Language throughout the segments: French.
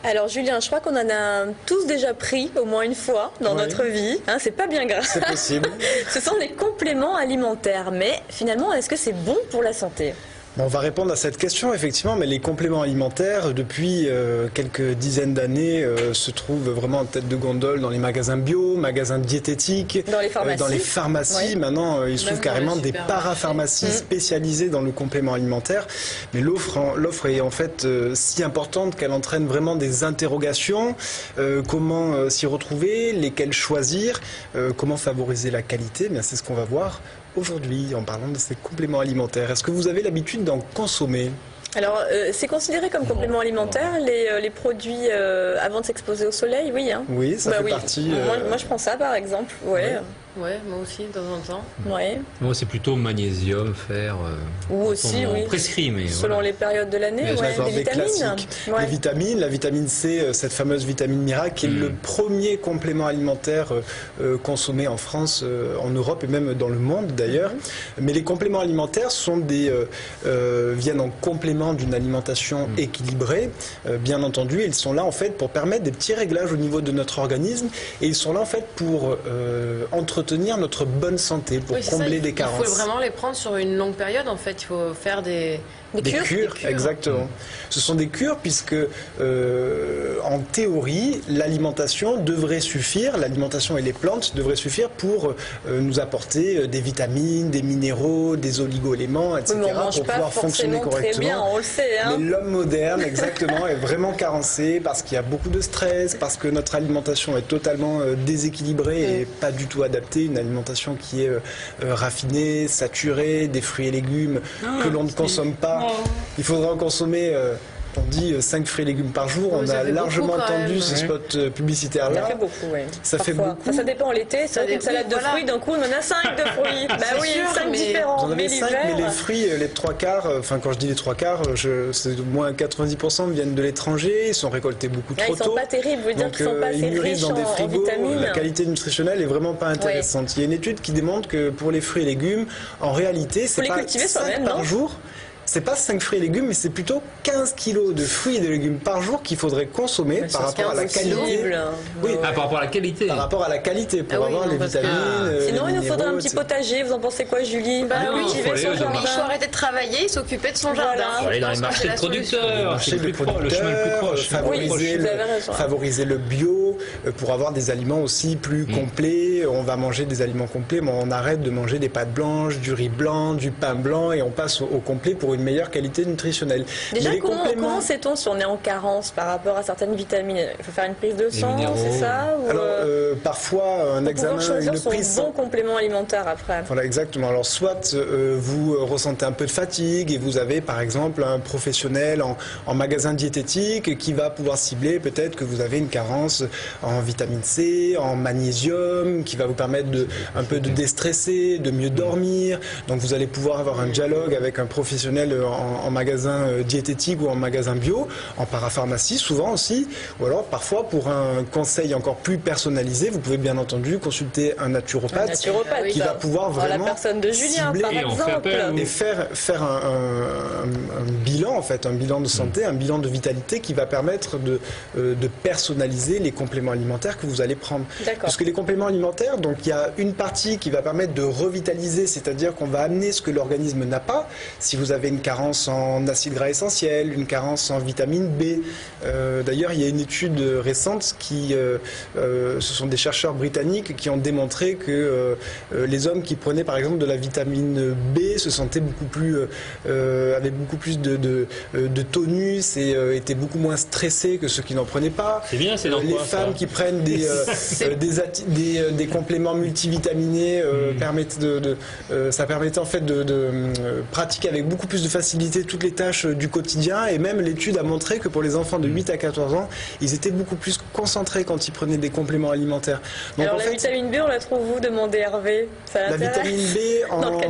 Alors Julien, je crois qu'on en a tous déjà pris au moins une fois dans notre vie. Hein, c'est pas bien grave. C'est possible. Ce sont des compléments alimentaires, mais finalement, est-ce que c'est bon pour la santé ? On va répondre à cette question, effectivement, mais les compléments alimentaires, depuis quelques dizaines d'années, se trouvent vraiment en tête de gondole dans les magasins bio, magasins diététiques, dans les pharmacies. Dans les pharmacies. Maintenant, il se trouve carrément des parapharmacies spécialisées dans le complément alimentaire. Mais l'offre est en fait si importante qu'elle entraîne vraiment des interrogations. Comment s'y retrouver, lesquels choisir, comment favoriser la qualité, c'est ce qu'on va voir aujourd'hui en parlant de ces compléments alimentaires. Est-ce que vous avez l'habitude d'en consommer ? Alors, c'est considéré comme complément alimentaire, les produits avant de s'exposer au soleil, oui. Hein. Oui, ça fait partie... Moi, je prends ça, par exemple. Ouais, moi aussi, de temps en temps. Ouais. Moi, c'est plutôt magnésium, fer. Ou aussi, prescrit, mais selon les périodes de l'année, des vitamines. Les vitamines, la vitamine C, cette fameuse vitamine miracle, qui est le premier complément alimentaire consommé en France, en Europe et même dans le monde d'ailleurs. Mais les compléments alimentaires viennent en complément d'une alimentation équilibrée, bien entendu. Ils sont là en fait pour permettre des petits réglages au niveau de notre organisme, et ils sont là en fait pour entretenir notre bonne santé, pour combler des carences. Il faut vraiment les prendre sur une longue période en fait. Il faut faire des cures, exactement. Ce sont des cures puisque, en théorie, l'alimentation devrait suffire, l'alimentation et les plantes devraient suffire pour nous apporter des vitamines, des minéraux, des oligo-éléments, etc. Mais on mange pour pas pouvoir fonctionner correctement. Très bien, on le sait. Hein. Mais l'homme moderne, exactement, est vraiment carencé parce qu'il y a beaucoup de stress, parce que notre alimentation est totalement déséquilibrée et pas du tout adaptée. Une alimentation qui est raffinée, saturée, des fruits et légumes que l'on ne consomme pas. Il faudra en consommer, on dit 5 fruits et légumes par jour. On a largement entendu ce spot publicitaire-là. Ça fait beaucoup, oui. Ça fait beaucoup. Enfin, ça dépend l'été. C'est vrai qu'une salade de fruits, d'un coup, on en a 5 de fruits. Oui, 5 différents. Vous en avez 5, mais les fruits, les 3 quarts, enfin quand je dis les 3 quarts, c'est au moins 90% viennent de l'étranger. Ils sont récoltés beaucoup trop tôt. Ils sont pas terribles, vous dire qu'ils sont pas assez riches dans des frigos, en vitamines. La qualité nutritionnelle est vraiment pas intéressante. Il y a une étude qui démontre que pour les fruits et légumes, en réalité, c'est pas 5 par jour. C'est pas 5 fruits et légumes, mais c'est plutôt 15 kilos de fruits et de légumes par jour qu'il faudrait consommer par rapport à la qualité. Par rapport à la qualité. Par rapport à la qualité, pour avoir les vitamines. Sinon, il nous faudrait un petit potager. Vous en pensez quoi, Julie? Il faut arrêter de travailler et s'occuper de son jardin. Il faut aller dans les marchés de producteurs. Le chemin le plus proche. Favoriser le bio pour avoir des aliments aussi plus complets. On va manger des aliments complets, mais on arrête de manger des pâtes blanches, du riz blanc, du pain blanc, et on passe au complet pour une meilleure qualité nutritionnelle. Déjà, comment sait-on si on est en carence par rapport à certaines vitamines? Il faut faire une prise de sang, c'est ça? Alors, parfois, un examen, une prise son bon complément alimentaire après. Voilà, exactement. Alors, soit vous ressentez un peu de fatigue et vous avez, par exemple, un professionnel en magasin diététique qui va pouvoir cibler peut-être que vous avez une carence en vitamine C, en magnésium, qui va vous permettre un peu de déstresser, de mieux dormir. Donc, vous allez pouvoir avoir un dialogue avec un professionnel en magasin diététique ou en magasin bio, en parapharmacie souvent aussi, ou alors parfois pour un conseil encore plus personnalisé, vous pouvez bien entendu consulter un naturopathe qui va pouvoir vraiment la personne de Julien, cibler par exemple, et faire un bilan en fait, un bilan de santé, un bilan de vitalité qui va permettre de personnaliser les compléments alimentaires que vous allez prendre. Parce que les compléments alimentaires, donc il y a une partie qui va permettre de revitaliser, c'est-à-dire qu'on va amener ce que l'organisme n'a pas. Si vous avez une carence en acides gras essentiels, une carence en vitamine B. D'ailleurs, il y a une étude récente ce sont des chercheurs britanniques qui ont démontré que les hommes qui prenaient par exemple de la vitamine B se sentaient avaient beaucoup plus de tonus et étaient beaucoup moins stressés que ceux qui n'en prenaient pas. C'est bien, c'est dans les quoi, femmes qui prennent des compléments multivitaminés ça permettait en fait de pratiquer avec beaucoup plus de facilité toutes les tâches du quotidien, et même l'étude a montré que pour les enfants de 8 à 14 ans, ils étaient beaucoup plus concentrés quand ils prenaient des compléments alimentaires. Donc, alors la vitamine B, on la trouve où? Demandez Hervé. La vitamine B,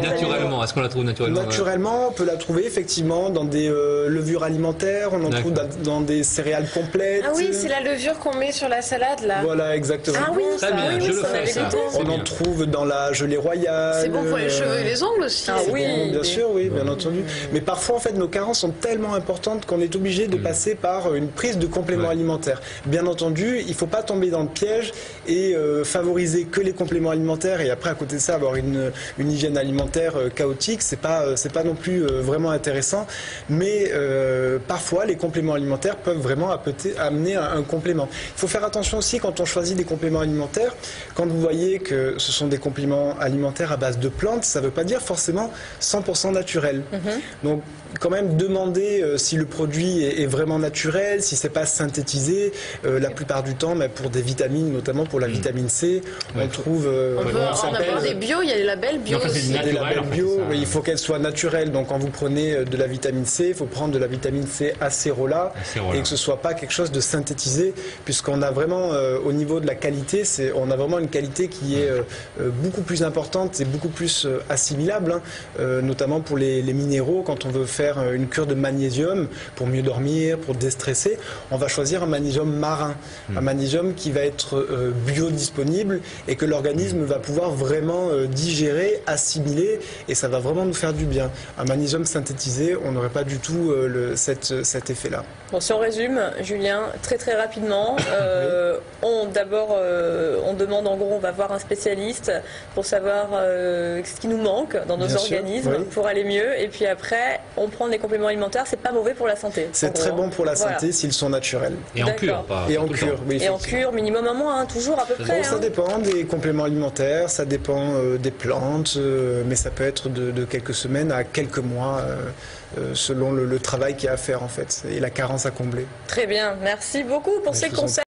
naturellement, est-ce qu'on la trouve naturellement? Naturellement, on peut la trouver effectivement dans des levures alimentaires, on en trouve dans des céréales complètes. Ah oui, c'est la levure qu'on met sur la salade là. Voilà, exactement. Ah oui, très bien, je le fais ça. On en trouve dans la gelée royale. C'est bon pour les cheveux et les ongles aussi. Ah oui, bien sûr, oui, bien entendu. Mais parfois, en fait, nos carences sont tellement importantes qu'on est obligé de passer par une prise de compléments alimentaires. Bien entendu, il ne faut pas tomber dans le piège et favoriser que les compléments alimentaires et après, à côté de ça, avoir une hygiène alimentaire chaotique. C'est pas non plus vraiment intéressant. Mais parfois, les compléments alimentaires peuvent vraiment amener un complément. Il faut faire attention aussi quand on choisit des compléments alimentaires. Quand vous voyez que ce sont des compléments alimentaires à base de plantes, ça ne veut pas dire forcément 100% naturel. Donc, quand même demander si le produit est vraiment naturel, si c'est pas synthétisé. La plupart du temps, mais pour des vitamines, notamment pour la vitamine C, on trouve. On peut en avoir des bio, il y a les labels bio aussi. Des labels bio, il faut qu'elle soit naturelle. Donc quand vous prenez de la vitamine C, il faut prendre de la vitamine C acérola et que ce soit pas quelque chose de synthétisé, puisqu'on a vraiment au niveau de la qualité, on a vraiment une qualité qui est beaucoup plus importante et beaucoup plus assimilable, notamment pour les minéraux. Quand on veut faire une cure de magnésium pour mieux dormir, pour déstresser, on va choisir un magnésium marin, un magnésium qui va être biodisponible et que l'organisme va pouvoir vraiment digérer, assimiler, et ça va vraiment nous faire du bien. Un magnésium synthétisé, on n'aurait pas du tout cet effet-là. Bon, si on résume, Julien, très rapidement, d'abord on demande, en gros, on va voir un spécialiste pour savoir ce qui nous manque dans nos organismes pour aller mieux, et puis après on prend des compléments alimentaires. C'est pas mauvais pour la santé. C'est très bon pour la santé s'ils sont naturels. Et en cure, pas. Et en cure, oui. Et en cure, minimum un mois, toujours à peu près. Bon, ça dépend des compléments alimentaires, ça dépend des plantes, mais ça peut être de quelques semaines à quelques mois. Selon le travail qu'il y a à faire en fait et la carence à combler. Très bien, merci beaucoup pour ces conseils.